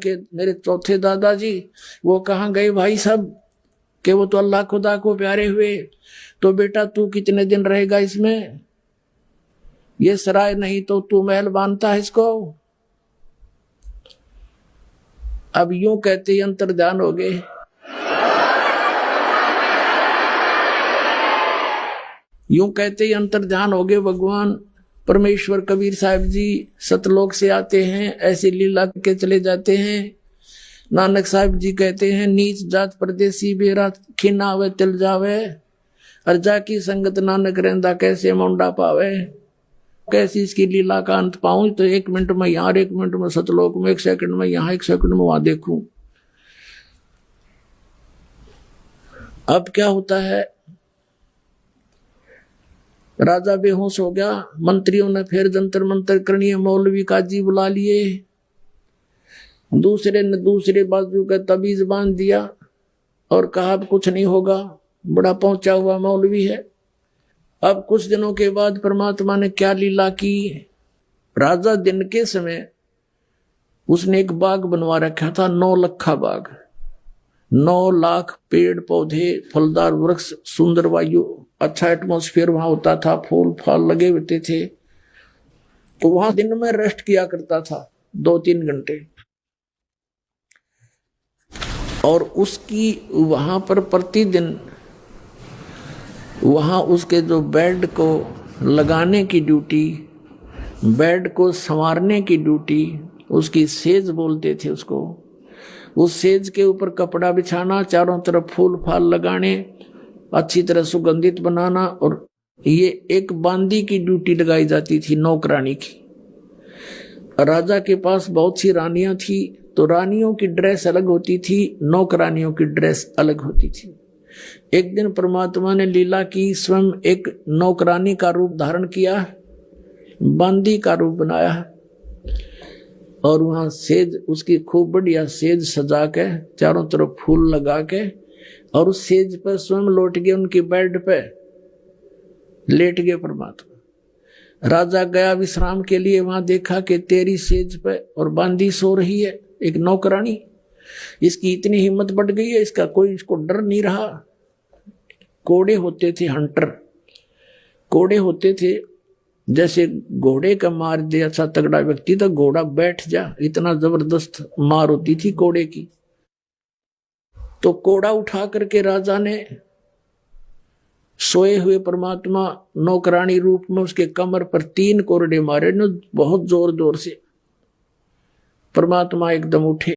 के मेरे चौथे दादाजी, वो कहाँ गए भाई साहब? कि वो तो अल्लाह खुदा को प्यारे हुए। तो बेटा तू कितने दिन रहेगा इसमें? ये सराय नहीं तो तू महल बांधता है इसको। अब यूं कहते ही अंतर्ध्यान हो गए। यूं कहते ही अंतर्ध्यान हो गए भगवान परमेश्वर। कबीर साहब जी सतलोक से आते हैं, ऐसी लीला के चले जाते हैं। नानक साहब जी कहते हैं, नीच जात परदेसी बेरा खिना वे तिल जावे, अर्जा की संगत नानक रहंदा कैसे मुंडा पावे। कैसी इसकी लीला का अंत पाऊं? तो 1 मिनट में यहाँ, 1 मिनट में सतलोक में, 1 सेकंड में यहाँ, 1 सेकंड में वहां देखूं। अब क्या होता है, राजा बेहोश हो गया। मंत्रियों ने फिर जंतर मंतर करनी है, मौलवी काजी बुला लिए। दूसरे ने दूसरे बाजू का तबीज बांध दिया और कहा अब कुछ नहीं होगा, बड़ा पहुंचा हुआ मौलवी है। अब कुछ दिनों के बाद परमात्मा ने क्या लीला की। राजा दिन के समय उसने एक बाग बनवा रखा था, 9 लखा बाग, 9 लाख पेड़ पौधे, फलदार वृक्ष, सुंदर वायु, अच्छा एटमॉस्फेयर वहां होता था, फूल फल लगे होते थे। तो वहां दिन में रेस्ट किया करता था 2-3 घंटे। और उसकी वहां पर प्रतिदिन वहां उसके जो बेड को लगाने की ड्यूटी, बेड को संवारने की ड्यूटी, उसकी सेज बोलते थे उसको, उस सेज के ऊपर कपड़ा बिछाना, चारों तरफ फूल फाल लगाने, अच्छी तरह सुगंधित बनाना, और ये एक बांदी की ड्यूटी लगाई जाती थी, नौकरानी की। राजा के पास बहुत सी रानियां थी, तो रानियों की ड्रेस अलग होती थी, नौकरानियों की ड्रेस अलग होती थी। एक दिन परमात्मा ने लीला की, स्वयं एक नौकरानी का रूप धारण किया, बांदी का रूप बनाया, और वहां सेज उसकी खूब बढ़िया सेज सजा के, चारों तरफ फूल लगा के, और उस सेज पर स्वयं लौट गए, उनकी बेड पे लेट गए परमात्मा। राजा गया विश्राम के लिए, वहां देखा कि तेरी सेज पे और बांदी सो रही है एक नौकरानी। इसकी इतनी हिम्मत बढ़ गई है, इसका कोई इसको डर नहीं रहा। कोड़े होते थे, हंटर कोड़े होते थे, जैसे घोड़े का मार दे अच्छा तगड़ा व्यक्ति तो घोड़ा बैठ जा, इतना जबरदस्त मार होती थी कोड़े की। तो कोड़ा उठा करके राजा ने सोए हुए परमात्मा नौकरानी रूप में उसके कमर पर 3 कोरडे मारे न, बहुत जोर जोर से। परमात्मा एकदम उठे,